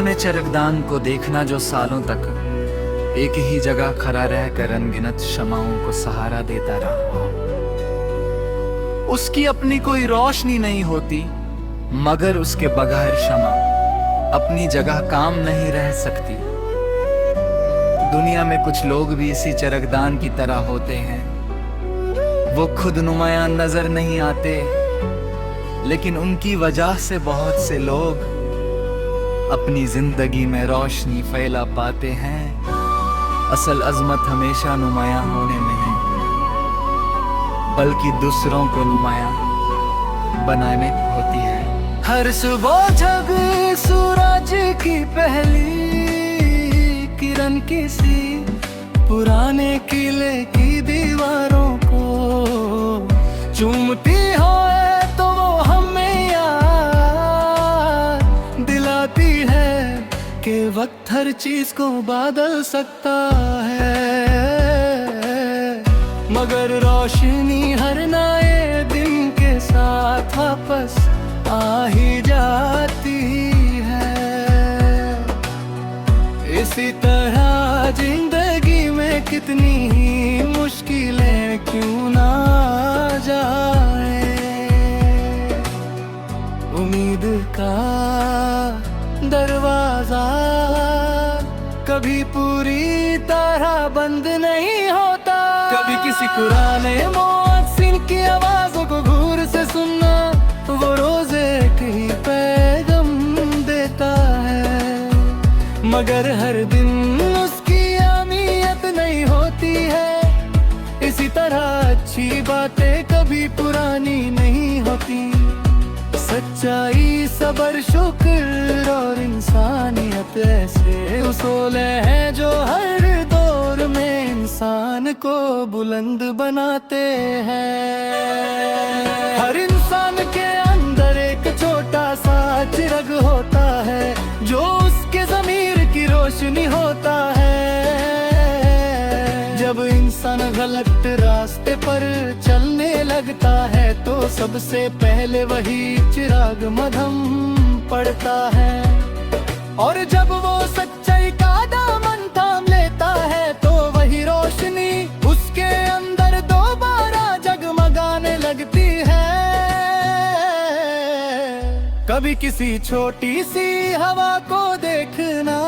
पुराने चरकदान को देखना जो सालों तक एक ही जगह खड़ा रहकर अनगिनत शमाओं को सहारा देता रहा। उसकी अपनी कोई रोशनी नहीं होती, मगर उसके बगैर शमा अपनी जगह काम नहीं रह सकती। दुनिया में कुछ लोग भी इसी चरकदान की तरह होते हैं। वो खुद नुमायां नजर नहीं आते, लेकिन उनकी वजह से बहुत से लोग अपनी जिंदगी में रोशनी फैला पाते हैं। असल अजमत हमेशा नुमायां होने में है, बल्कि दूसरों को नुमायां बनाने में होती है। हर सुबह जब सूरज की पहली किरण किसी पुराने किले की दीवारों को चूमती हो तो वो हमें याद दिलाती है कि वक्त हर चीज को बदल सकता है, मगर रोशनी हर नए दिन के साथ वापस आ ही जाती है। इसी तरह जिंदगी में कितनी ही मुश्किलें क्यों ना जाए, उम्मीद का दरवाजा कभी पूरी तरह बंद नहीं होता। कभी किसी पुराने मुअज्जिन की आवाज़ों को घूर से सुनना वो रोज़े की पैगाम देता है, मगर हर दिन उसकी अहमियत नहीं होती है। इसी तरह अच्छी बातें कभी पुरानी नहीं होती। सच्चाई, सबर, शुक्र और इंसानियत ऐसे उसूल हैं जो हर दौर में इंसान को बुलंद बनाते हैं। हर इंसान के अंदर एक छोटा सा चिराग होता है जो उसके ज़मीर की रोशनी होता है। जब इंसान गलत रास्ते पर चलने लगता है तो सबसे पहले वही चिराग मद्धम पड़ता है, और जब वो सच्चाई का दामन थाम लेता है तो वही रोशनी उसके अंदर दोबारा जगमगाने लगती है। कभी किसी छोटी सी हवा को देखना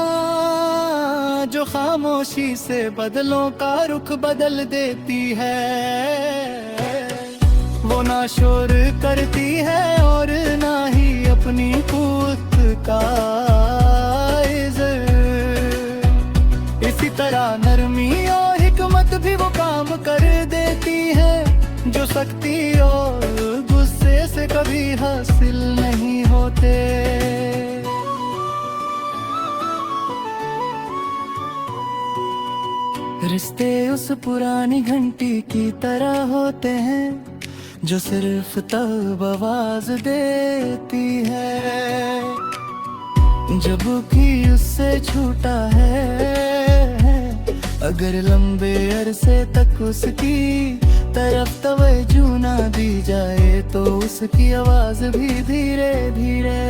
जो खामोशी से बादलों का रुख बदल देती है। वो ना शोर करती है और ना ही अपनी कुत का इज़्ज़त। इसी तरह नरमी और हिकमत भी वो काम कर देती है जो सख्ती और गुस्से से कभी हासिल नहीं होते। रिश्ते उस पुरानी घंटी की तरह होते हैं जो सिर्फ तब आवाज देती है जब कि उससे छूटा है। अगर लंबे अरसे तक उसकी तरफ तवज्जो ना दी जाए तो उसकी आवाज भी धीरे धीरे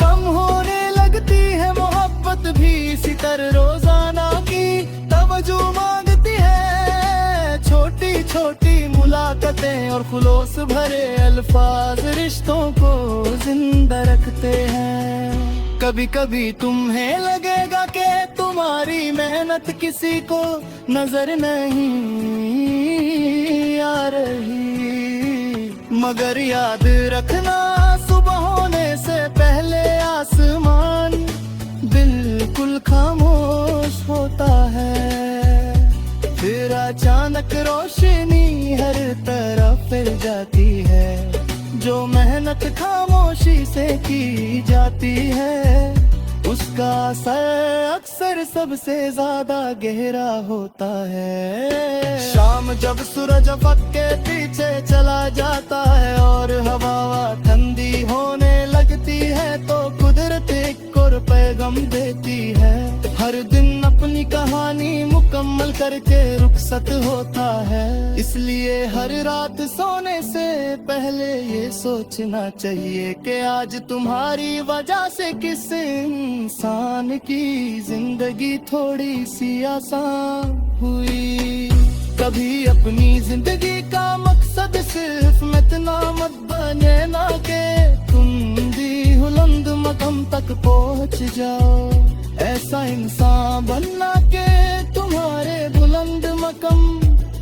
कम होने लगती है। मोहब्बत भी इसी तरह रोजाना की तवज्जो मांगती है। छोटी छोटी मुलाकातें और खुलूस भरे अल्फाज रिश्तों को जिंदा रखते हैं। कभी कभी तुम्हें लगेगा कि तुम्हारी मेहनत किसी को नजर नहीं आ रही, मगर याद रखना सुबह होने से पहले आसमान बिल्कुल खामोश होता है। फिर अचानक रोशनी हर तरफ फिर जाती है। जो मेहनत खामोशी से की जाती है उसका असर अक्सर सबसे ज्यादा गहरा होता है। शाम जब सूरज अफक के पीछे चला जाता है और हवा ठंडी होने लगती है तो कुदरत एक और पैगाम देती है। हर दिन अपनी कहानी मुकम्मल करके रुखसत होता है। इसलिए हर रात सोने से पहले ये सोचना चाहिए कि आज तुम्हारी वजह से किस इंसान की जिंदगी थोड़ी सी आसान हुई। कभी अपनी जिंदगी का मकसद सिर्फ इतना मत बने ना के तुम भी बुलंद मकाम तक पहुंच जाओ। ऐसा इंसान बनना के तुम्हारे बुलंद मकाम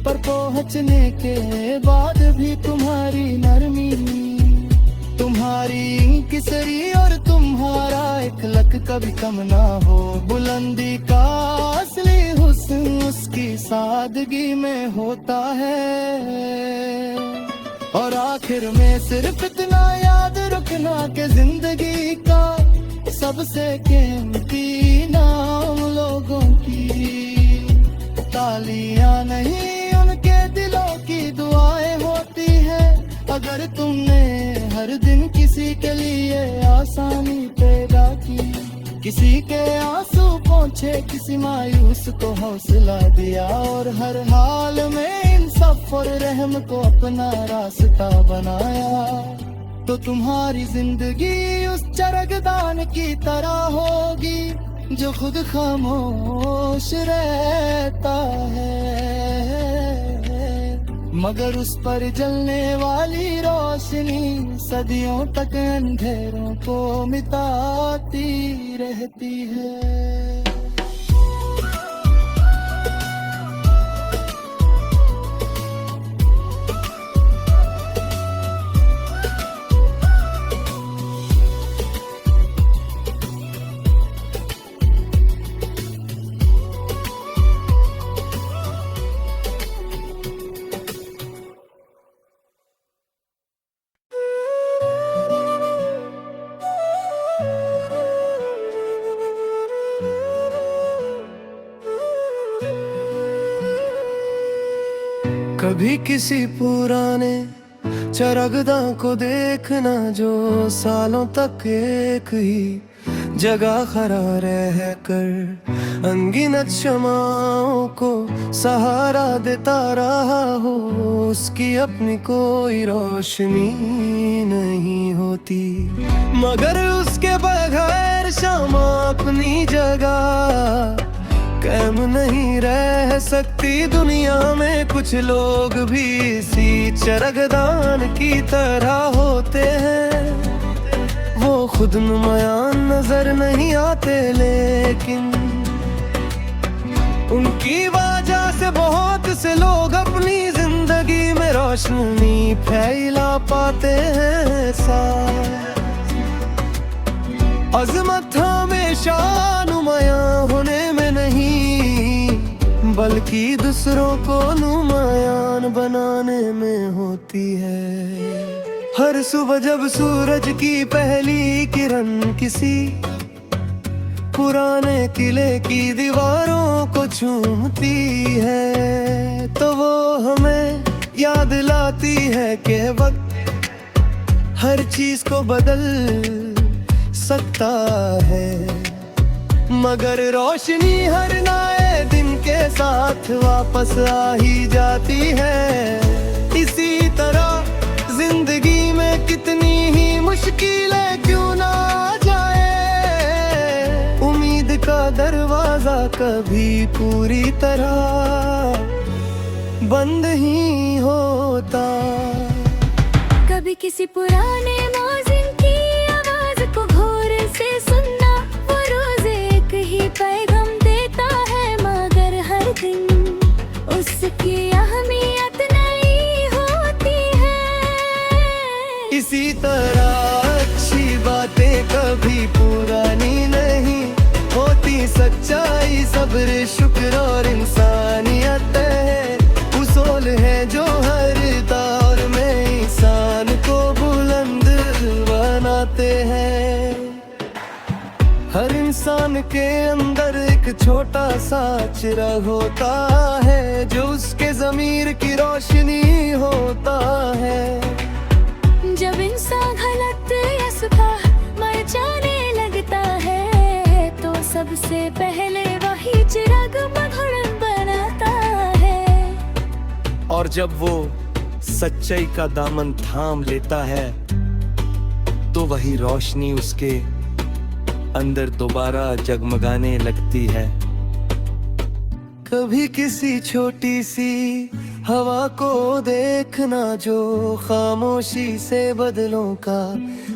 पर पहुंचने के बाद भी तुम्हारी नरमी, तुम्हारी किसरी और तुम्हारा इखलाक कभी कम ना हो। बुलंदी का असली हुस्न उसकी सादगी में होता है। और आखिर में सिर्फ इतना याद रखना कि जिंदगी का सबसे कीमती नाम लोगों की तालियां नहीं उनके दिलों की दुआएं होती है। अगर तुमने हर दिन किसी के लिए आसानी पैदा की, किसी के आंसू पहुंचे, किसी मायूस को हौसला दिया और हर हाल में इंसाफ और रहम को अपना रास्ता बनाया, तो तुम्हारी जिंदगी उस चरगदान की तरह होगी जो खुद खामोश रहता है, मगर उस पर जलने वाली रोशनी सदियों तक अंधेरों को मिटाती रहती है। कभी किसी पुराने चरगदा को देखना जो सालों तक एक ही जगह खड़ा रह कर अनगिनत शमाओं को सहारा देता रहा हो। उसकी अपनी कोई रोशनी नहीं होती, मगर उसके बगैर शमा अपनी जगह कायम नहीं रह सकती। दुनिया में कुछ लोग भी इसी चरगदान की तरह होते हैं। वो खुद नुमायां नजर नहीं आते, लेकिन उनकी वजह से बहुत से लोग अपनी जिंदगी में रोशनी फैला पाते हैं। अज़मत हमेशा नुमायां होने में नहीं, बल्कि दूसरों को नुमायां बनाने में होती है। हर सुबह जब सूरज की पहली किरण किसी पुराने किले की दीवारों को चूमती है, तो वो हमें याद लाती है कि वक्त हर चीज को बदल सकता है, मगर रोशनी हर नए दिन के साथ वापस आ ही जाती है। इसी तरह जिंदगी में कितनी ही मुश्किलें क्यों ना आ जाए, उम्मीद का दरवाजा कभी पूरी तरह बंद ही होता। कभी किसी पुराने मौजिन की आवाज को घोर से सुनना, वो रोज एक ही पैगाम देता है, मगर हर दिन उसकी अहमियत नहीं होती है। इसी तरह अच्छी बातें कभी पुरानी नहीं होती, सच्चाई सब्र शुक्र और इंसानियत है उसूल है जो हर दौर में इंसान को बुलंद बनाते हैं। हर इंसान के अंदर एक छोटा सा चिराग होता है जो उसके ज़मीर की रोशनी होता है। जब इंसान गलत या सुबह मर जाने लगता है, तो सबसे पहले वही चिराग मघुड़ बनाता जब वो सच्चाई का दामन थाम लेता है तो वही रोशनी उसके अंदर दोबारा जगमगाने लगती है। कभी किसी छोटी सी हवा को देखना जो खामोशी से बदलों का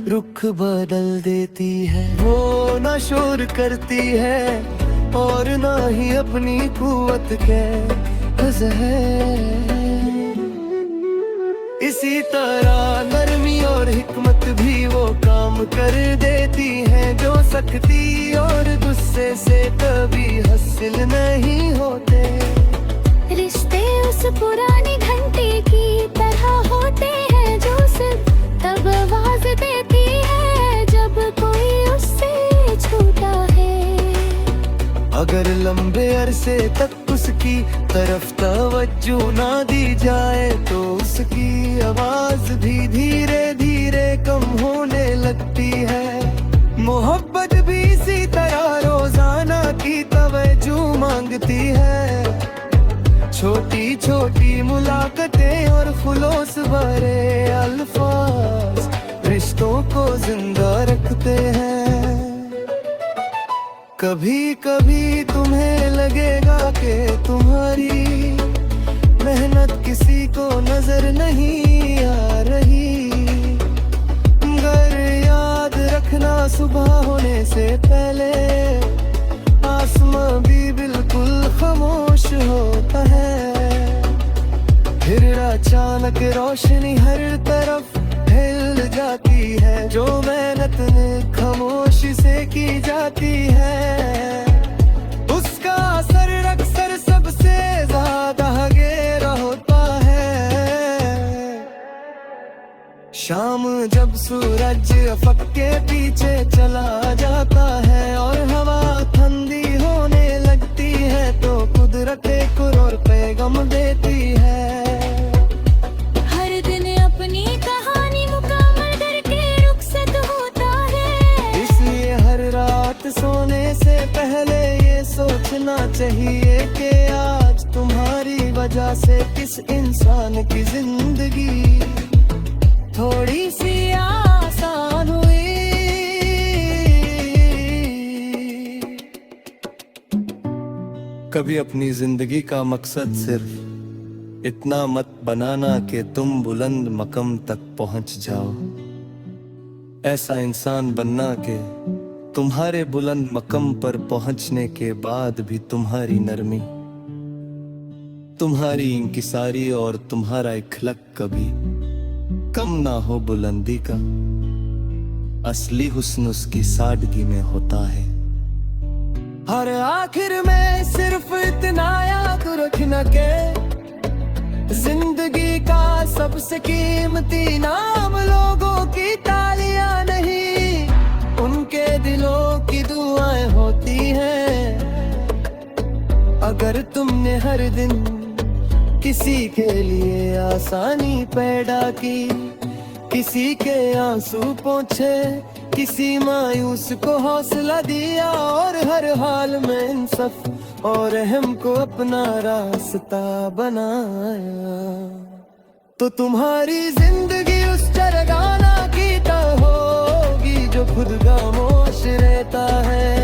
रुख बदल देती है। वो ना शोर करती है और ना ही अपनी कुव्वत के है। इसी तरह नरमी और हिकमत भी वो काम कर देती है जो सख्ती और गुस्से से कभी हासिल नहीं होते। रिश्ते उस पुरानी घंटी की तरह होते हैं जो सिर्फ तब आवाज देती है जब कोई उससे छूटा है। अगर लंबे अरसे तक उसकी तरफ तवज्जो ना दी जाए तो उसकी आवाज भी धीरे धीरे कम होने लगती है। मोहब्बत भी इसी तरह रोजाना की तवज्जो मांगती है। छोटी छोटी मुलाकातें और खुलूस भरे अल्फाज रिश्तों को जिंदा रखते हैं। कभी कभी तुम्हें लगेगा कि तुम्हारी मेहनत किसी को नजर नहीं आ रही, मगर याद रखना सुबह होने से पहले आसमां भी बिल्कुल खामोश होता है। फिर अचानक रोशनी हर तरफ हिल जाती है जो मेहनत ने खामोशी से की जाती है। उसका असर अक्सर सबसे ज्यादा गहरा होता है। शाम जब सूरज अफक के पीछे चला जाता है और हवा ठंडी होने लगती है तो कुदरत एक और पैगाम देती है। हर दिन अपनी कहानी मुकम्मल करके रुखसत होता है। इसलिए हर रात सोने से पहले ये सोचना चाहिए कि आज तुम्हारी वजह से किस इंसान की जिंदगी थोड़ी सी आसान हुई। कभी अपनी जिंदगी का मकसद सिर्फ इतना मत बनाना कि तुम बुलंद मकम तक पहुंच जाओ। ऐसा इंसान बनना कि तुम्हारे बुलंद मकम पर पहुंचने के बाद भी तुम्हारी नरमी, तुम्हारी इंकिसारी और तुम्हारा इखलाक कभी कम ना हो बुलंदी का। असली हुस्न उसकी सादगी में होता है। हर आखिर में सिर्फ इतना याद रखना के जिंदगी का सबसे कीमती नाम लोगों की तालियां नहीं, उनके दिलों की दुआएं होती हैं। अगर तुमने हर दिन किसी के लिए आसानी पैदा की, किसी के आंसू पोंछे, किसी मायूस को हौसला दिया और हर हाल में इंसाफ और रहम को अपना रास्ता बनाया, तो तुम्हारी जिंदगी उस चरगाना की तरह होगी जो खुद खामोश रहता है,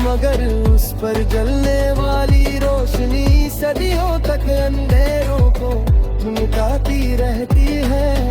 मगर उस पर जलने वाली रोशनी सदियों तक अंधेरों को मिटाती रहती है।